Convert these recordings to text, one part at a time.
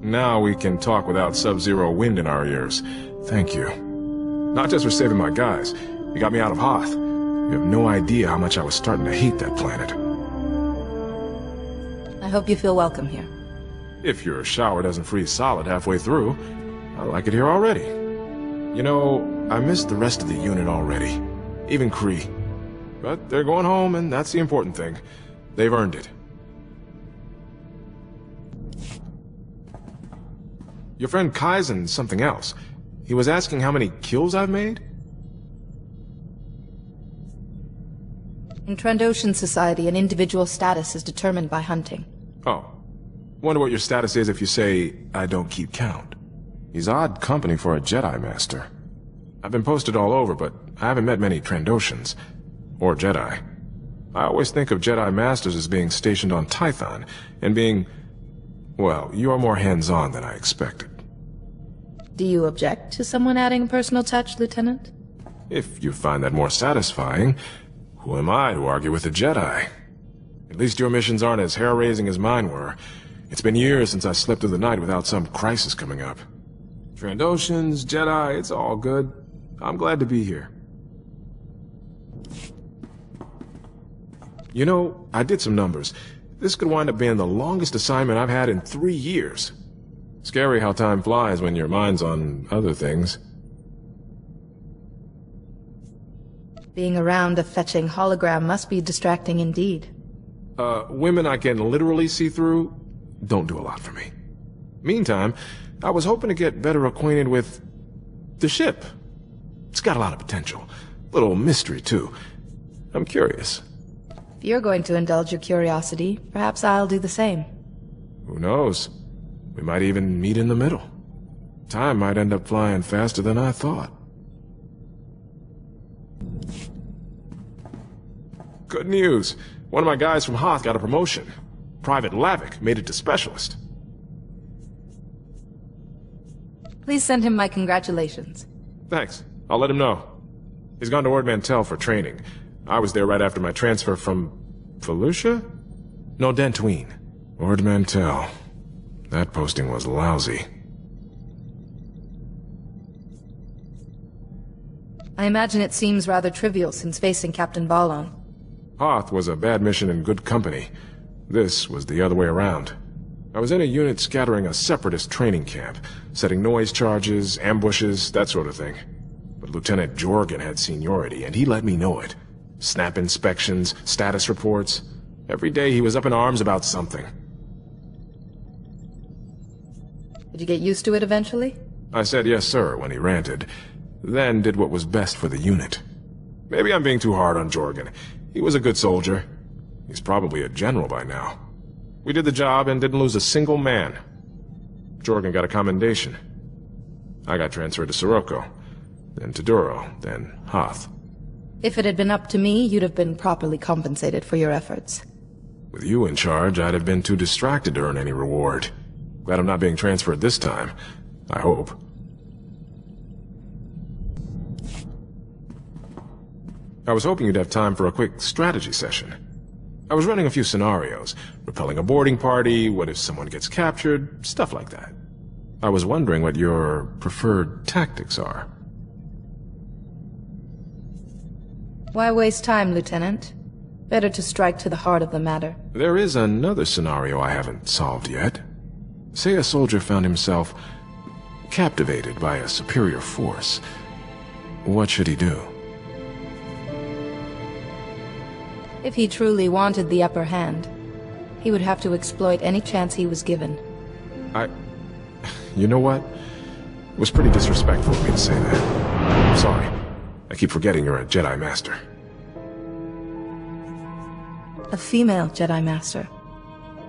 Now we can talk without sub-zero wind in our ears. Thank you. Not just for saving my guys. You got me out of Hoth. You have no idea how much I was starting to hate that planet. I hope you feel welcome here. If your shower doesn't freeze solid halfway through, I like it here already. You know, I missed the rest of the unit already. Even Kree. But they're going home, and that's the important thing. They've earned it. Your friend Kaizen's something else. He was asking how many kills I've made? In Trandoshan society, an individual's status is determined by hunting. Oh. Wonder what your status is if you say, I don't keep count. He's odd company for a Jedi Master. I've been posted all over, but I haven't met many Trandoshans. Or Jedi. I always think of Jedi Masters as being stationed on Tython, and being... well, you're more hands-on than I expected. Do you object to someone adding a personal touch, Lieutenant? If you find that more satisfying, who am I to argue with a Jedi? At least your missions aren't as hair-raising as mine were. It's been years since I slept through the night without some crisis coming up. Trandoshans, Jedi, it's all good. I'm glad to be here. You know, I did some numbers. This could wind up being the longest assignment I've had in 3 years. Scary how time flies when your mind's on other things. Being around a fetching hologram must be distracting indeed. Women I can literally see through don't do a lot for me. Meantime, I was hoping to get better acquainted with the ship. It's got a lot of potential. Little mystery, too. I'm curious. If you're going to indulge your curiosity, perhaps I'll do the same. Who knows? We might even meet in the middle. Time might end up flying faster than I thought. Good news. One of my guys from Hoth got a promotion. Private Lavik made it to Specialist. Please send him my congratulations. Thanks. I'll let him know. He's gone to Ord Mantell for training. I was there right after my transfer from... Felucia? No, Dantooine. Ord Mantell. That posting was lousy. I imagine it seems rather trivial since facing Captain Balon. Hoth was a bad mission in good company. This was the other way around. I was in a unit scattering a separatist training camp, setting noise charges, ambushes, that sort of thing. But Lieutenant Jorgen had seniority, and he let me know it. Snap inspections, status reports. Every day he was up in arms about something. Did you get used to it eventually? I said yes, sir, when he ranted. Then did what was best for the unit. Maybe I'm being too hard on Jorgen. He was a good soldier. He's probably a general by now. We did the job and didn't lose a single man. Jorgen got a commendation. I got transferred to Sirocco, then to Duro, then Hoth. If it had been up to me, you'd have been properly compensated for your efforts. With you in charge, I'd have been too distracted to earn any reward. Glad I'm not being transferred this time. I hope. I was hoping you'd have time for a quick strategy session. I was running a few scenarios. Repelling a boarding party, what if someone gets captured, stuff like that. I was wondering what your preferred tactics are. Why waste time, Lieutenant? Better to strike to the heart of the matter. There is another scenario I haven't solved yet. Say a soldier found himself captivated by a superior force. What should he do? If he truly wanted the upper hand, he would have to exploit any chance he was given. You know what? It was pretty disrespectful of me to say that. I'm sorry. I keep forgetting you're a Jedi Master. A female Jedi Master,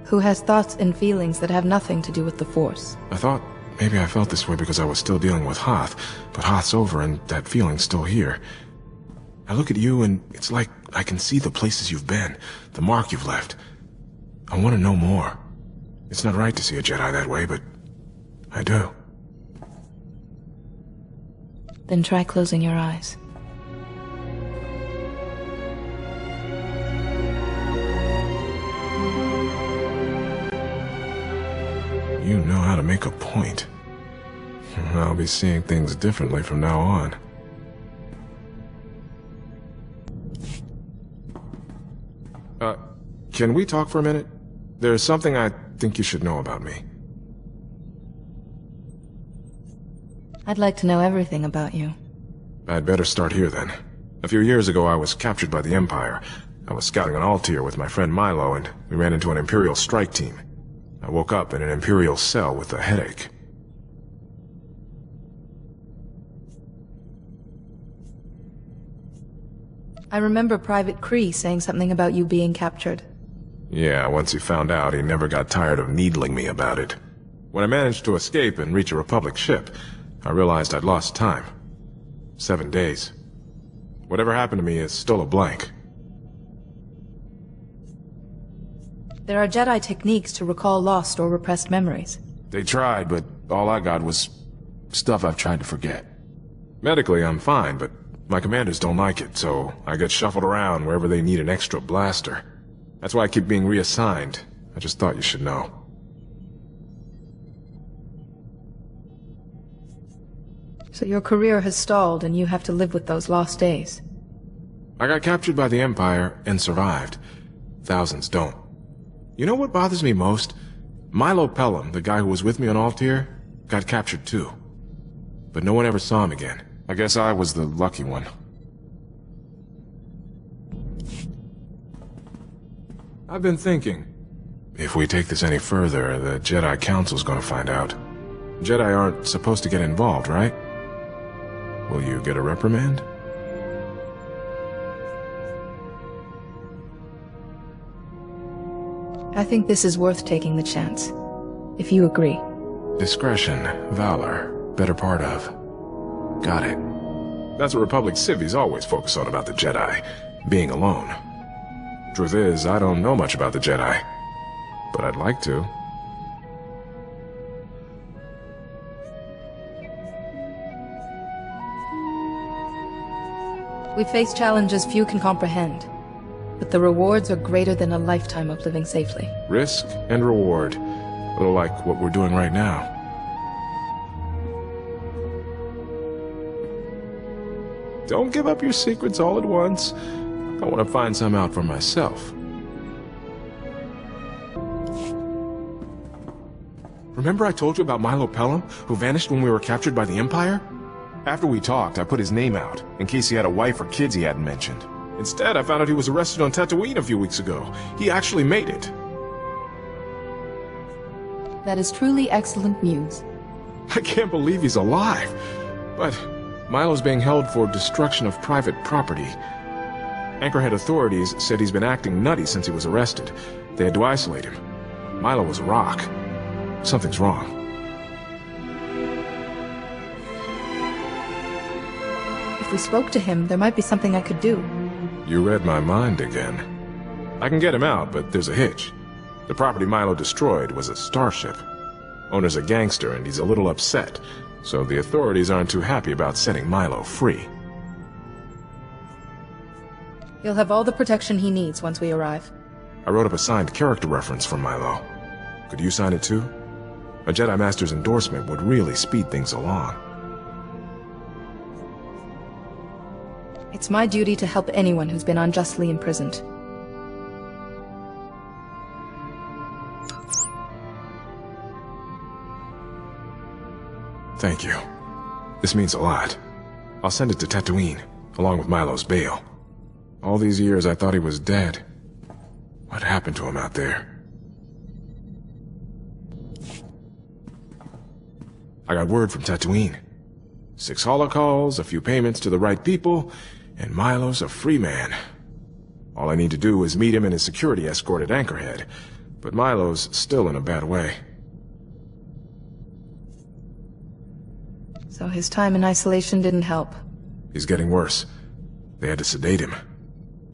who has thoughts and feelings that have nothing to do with the Force. I thought maybe I felt this way because I was still dealing with Hoth, but Hoth's over and that feeling's still here. I look at you and it's like I can see the places you've been, the mark you've left. I want to know more. It's not right to see a Jedi that way, but I do. Then try closing your eyes. You know how to make a point. I'll be seeing things differently from now on. Can we talk for a minute? There's something I think you should know about me. I'd like to know everything about you. I'd better start here then. A few years ago I was captured by the Empire. I was scouting on Altair with my friend Milo, and we ran into an Imperial strike team. I woke up in an Imperial cell with a headache. I remember Private Kree saying something about you being captured. Yeah, once he found out, he never got tired of needling me about it. When I managed to escape and reach a Republic ship, I realized I'd lost time. 7 days. Whatever happened to me is still a blank. There are Jedi techniques to recall lost or repressed memories. They tried, but all I got was stuff I've tried to forget. Medically, I'm fine, but my commanders don't like it, so I get shuffled around wherever they need an extra blaster. That's why I keep being reassigned. I just thought you should know. So your career has stalled and you have to live with those lost days. I got captured by the Empire and survived. Thousands don't. You know what bothers me most? Milo Pelham, the guy who was with me on Altair, got captured too. But no one ever saw him again. I guess I was the lucky one. I've been thinking, if we take this any further, the Jedi Council's gonna find out. Jedi aren't supposed to get involved, right? Will you get a reprimand? I think this is worth taking the chance. If you agree. Discretion, valor, better part of. Got it. That's what Republic civvies always focus on about the Jedi, being alone. Truth is, I don't know much about the Jedi, but I'd like to. We face challenges few can comprehend, but the rewards are greater than a lifetime of living safely. Risk and reward, a little like what we're doing right now. Don't give up your secrets all at once. I want to find some out for myself. Remember I told you about Milo Pelham, who vanished when we were captured by the Empire? After we talked, I put his name out, in case he had a wife or kids he hadn't mentioned. Instead, I found out he was arrested on Tatooine a few weeks ago. He actually made it. That is truly excellent news. I can't believe he's alive. But Milo's being held for destruction of private property. Anchorhead authorities said he's been acting nutty since he was arrested. They had to isolate him. Milo was a rock. Something's wrong. If we spoke to him, there might be something I could do. You read my mind again. I can get him out, but there's a hitch. The property Milo destroyed was a starship. Owner's a gangster and he's a little upset, so the authorities aren't too happy about setting Milo free. He'll have all the protection he needs once we arrive. I wrote up a signed character reference for Milo. Could you sign it too? A Jedi Master's endorsement would really speed things along. It's my duty to help anyone who's been unjustly imprisoned. Thank you. This means a lot. I'll send it to Tatooine, along with Milo's bail. All these years I thought he was dead. What happened to him out there? I got word from Tatooine. 6 holocalls, a few payments to the right people, and Milo's a free man. All I need to do is meet him in his security escort at Anchorhead, but Milo's still in a bad way. So his time in isolation didn't help. He's getting worse. They had to sedate him.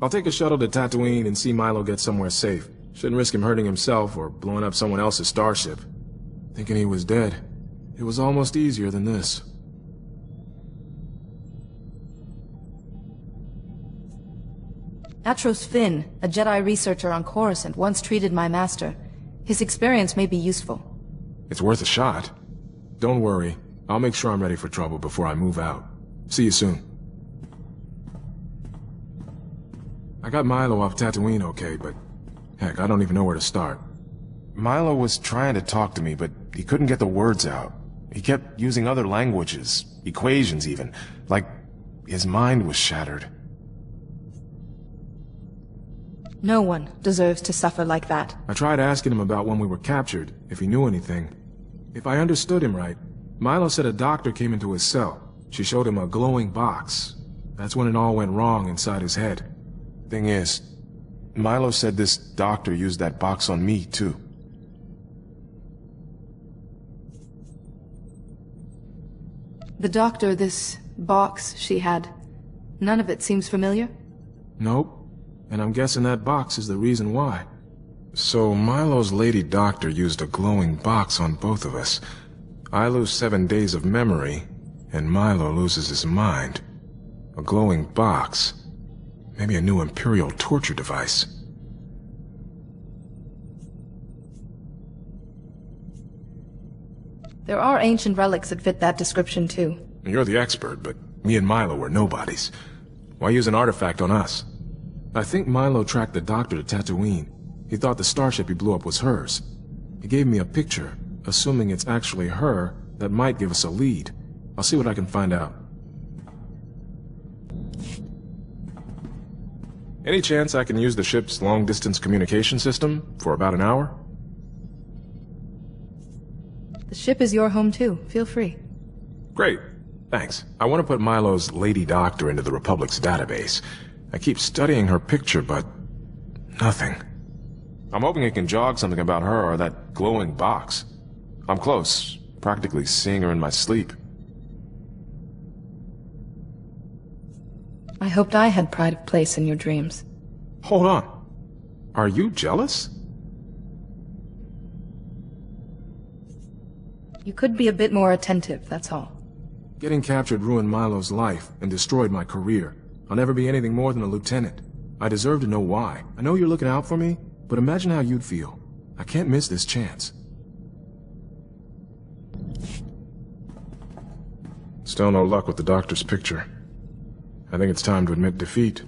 I'll take a shuttle to Tatooine and see Milo get somewhere safe. Shouldn't risk him hurting himself or blowing up someone else's starship. Thinking he was dead. It was almost easier than this. Atros Finn, a Jedi researcher on Coruscant, once treated my master. His experience may be useful. It's worth a shot. Don't worry. I'll make sure I'm ready for trouble before I move out. See you soon. I got Milo off Tatooine okay, but heck, I don't even know where to start. Milo was trying to talk to me, but he couldn't get the words out. He kept using other languages, equations even, like his mind was shattered. No one deserves to suffer like that. I tried asking him about when we were captured, if he knew anything. If I understood him right, Milo said a doctor came into his cell. She showed him a glowing box. That's when it all went wrong inside his head. Thing is, Milo said this doctor used that box on me, too. The doctor, this box she had, none of it seems familiar? Nope. And I'm guessing that box is the reason why. So Milo's lady doctor used a glowing box on both of us. I lose 7 days of memory, and Milo loses his mind. A glowing box. Maybe a new Imperial torture device. There are ancient relics that fit that description too. You're the expert, but me and Milo were nobodies. Why use an artifact on us? I think Milo tracked the doctor to Tatooine. He thought the starship he blew up was hers. He gave me a picture, assuming it's actually her, that might give us a lead. I'll see what I can find out. Any chance I can use the ship's long-distance communication system for about an hour? The ship is your home too. Feel free. Great. Thanks. I want to put Milo's lady doctor into the Republic's database. I keep studying her picture, but nothing. I'm hoping it can jog something about her or that glowing box. I'm close, practically seeing her in my sleep. I hoped I had pride of place in your dreams. Hold on. Are you jealous? You could be a bit more attentive, that's all. Getting captured ruined Milo's life and destroyed my career. I'll never be anything more than a lieutenant. I deserve to know why. I know you're looking out for me, but imagine how you'd feel. I can't miss this chance. Still no luck with the doctor's picture. I think it's time to admit defeat.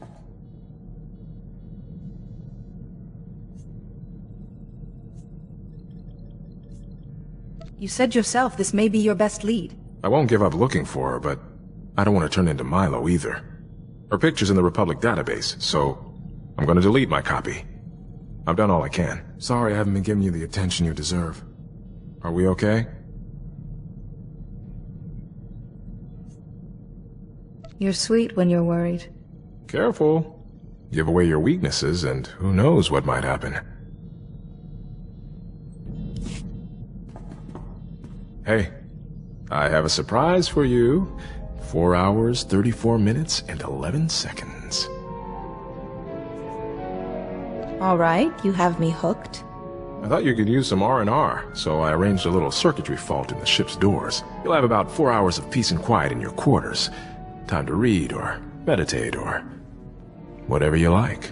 You said yourself this may be your best lead. I won't give up looking for her, but I don't want to turn into Milo either. Her picture's in the Republic database, so I'm going to delete my copy. I've done all I can. Sorry I haven't been giving you the attention you deserve. Are we okay? You're sweet when you're worried. Careful. Give away your weaknesses, and who knows what might happen. Hey, I have a surprise for you. 4 hours, 34 minutes, and 11 seconds. All right, you have me hooked. I thought you could use some R&R, so I arranged a little circuitry fault in the ship's doors. You'll have about 4 hours of peace and quiet in your quarters. Time to read, or meditate, or whatever you like.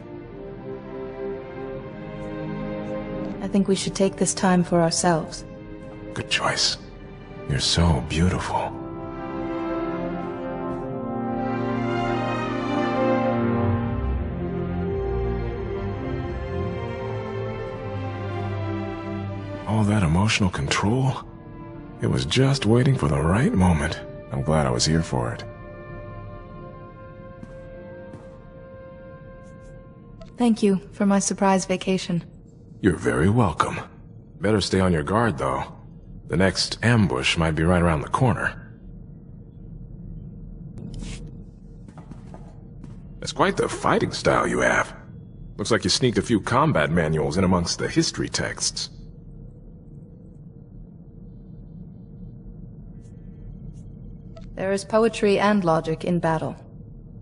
I think we should take this time for ourselves. Good choice. You're so beautiful. All that emotional control? It was just waiting for the right moment. I'm glad I was here for it. Thank you for my surprise vacation. You're very welcome. Better stay on your guard, though. The next ambush might be right around the corner. That's quite the fighting style you have. Looks like you sneaked a few combat manuals in amongst the history texts. There is poetry and logic in battle.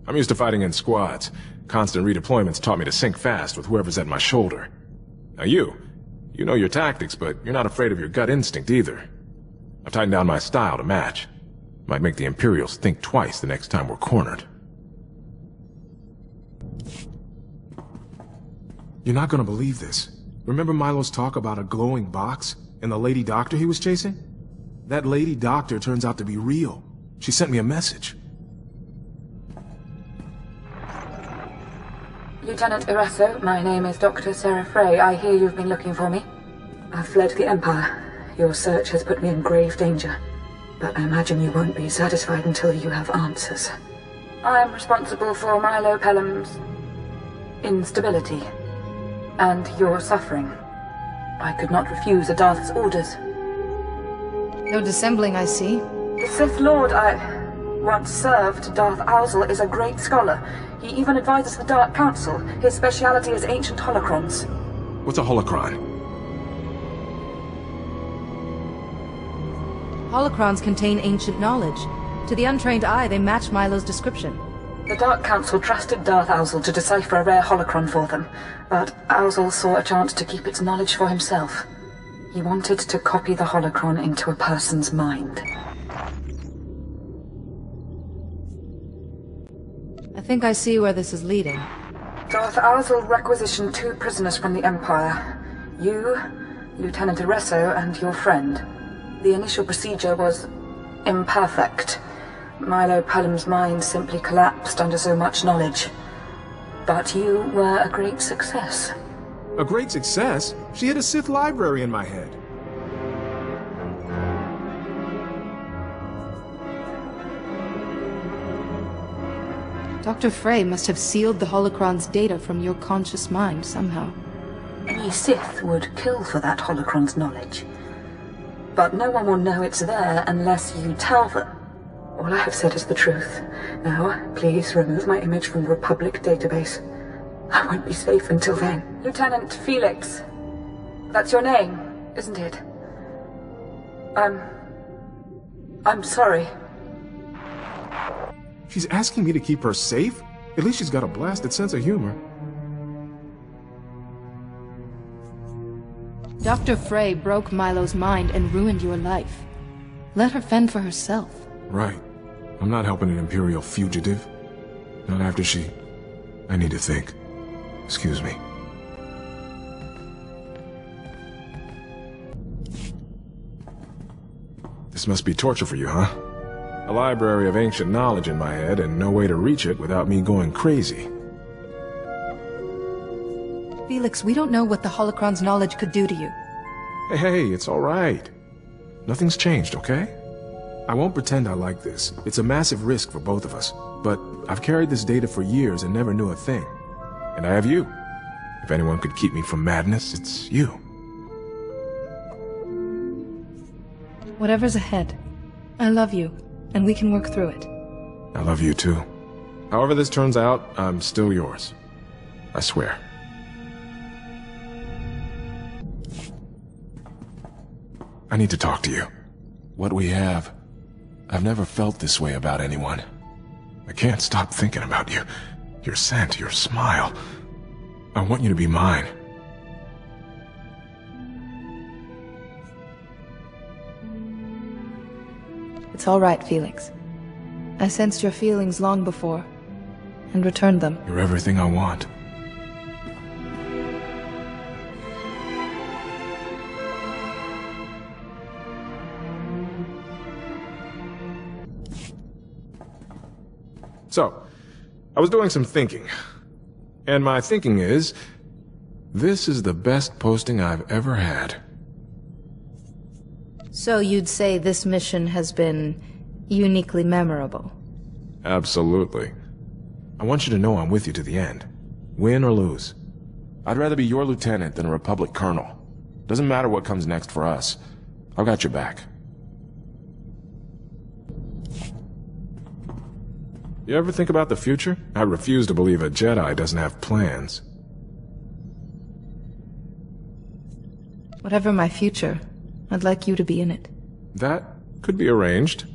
I'm used to fighting in squads. Constant redeployments taught me to sink fast with whoever's at my shoulder. Now you know your tactics, but you're not afraid of your gut instinct either. I've tightened down my style to match. Might make the Imperials think twice the next time we're cornered. You're not gonna believe this. Remember Milo's talk about a glowing box? And the lady doctor he was chasing? That lady doctor turns out to be real. She sent me a message. Lieutenant Iresso, my name is Dr. Sarah Frey. I hear you've been looking for me. I've fled the Empire. Your search has put me in grave danger. But I imagine you won't be satisfied until you have answers. I'm responsible for Milo Pelham's instability and your suffering. I could not refuse Adarth's orders. No dissembling, I see. The Sith Lord I once served, Darth Owzel, is a great scholar. He even advises the Dark Council. His speciality is ancient holocrons. What's a holocron? Holocrons contain ancient knowledge. To the untrained eye, they match Milo's description. The Dark Council trusted Darth Owzel to decipher a rare holocron for them, but Owzel saw a chance to keep its knowledge for himself. He wanted to copy the holocron into a person's mind. I think I see where this is leading. Darth Owzel requisitioned 2 prisoners from the Empire. You, Lieutenant Iresso, and your friend. The initial procedure was imperfect. Milo Pelham's mind simply collapsed under so much knowledge. But you were a great success. A great success? She hid a Sith library in my head. Dr. Frey must have sealed the holocron's data from your conscious mind somehow. Any Sith would kill for that holocron's knowledge. But no one will know it's there unless you tell them. All I have said is the truth. Now, please remove my image from the Republic database. I won't be safe until then. Lieutenant Felix. That's your name, isn't it? I'm sorry. She's asking me to keep her safe? At least she's got a blasted sense of humor. Dr. Frey broke Milo's mind and ruined your life. Let her fend for herself. Right. I'm not helping an Imperial fugitive. Not after she... I need to think. Excuse me. This must be torture for you, huh? A library of ancient knowledge in my head and no way to reach it without me going crazy. Felix, we don't know what the holocron's knowledge could do to you. Hey, it's all right. Nothing's changed, okay? I won't pretend I like this. It's a massive risk for both of us. But I've carried this data for years and never knew a thing. And I have you. If anyone could keep me from madness, it's you. Whatever's ahead, I love you, and we can work through it. I love you too. However this turns out, I'm still yours. I swear. I need to talk to you. What we have, I've never felt this way about anyone. I can't stop thinking about you. Your scent, your smile. I want you to be mine. It's all right, Felix. I sensed your feelings long before, and returned them. You're everything I want. So, I was doing some thinking. And my thinking is, this is the best posting I've ever had. So you'd say this mission has been uniquely memorable? Absolutely. I want you to know I'm with you to the end. Win or lose. I'd rather be your lieutenant than a Republic colonel. Doesn't matter what comes next for us. I've got your back. You ever think about the future? I refuse to believe a Jedi doesn't have plans. Whatever my future, I'd like you to be in it. That could be arranged.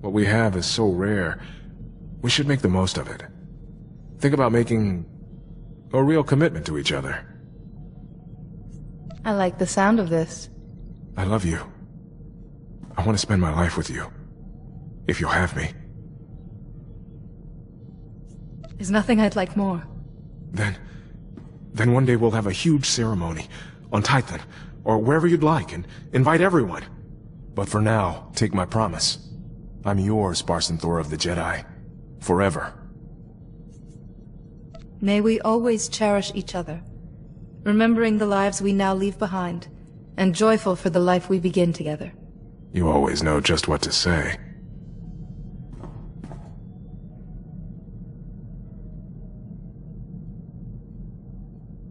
What we have is so rare. We should make the most of it. Think about making a real commitment to each other. I like the sound of this. I love you. I want to spend my life with you. If you'll have me. There's nothing I'd like more. Then one day we'll have a huge ceremony. On Titan. or wherever you'd like, and invite everyone. But for now, take my promise. I'm yours, SWTOR of the Jedi. Forever. May we always cherish each other, remembering the lives we now leave behind, and joyful for the life we begin together. You always know just what to say.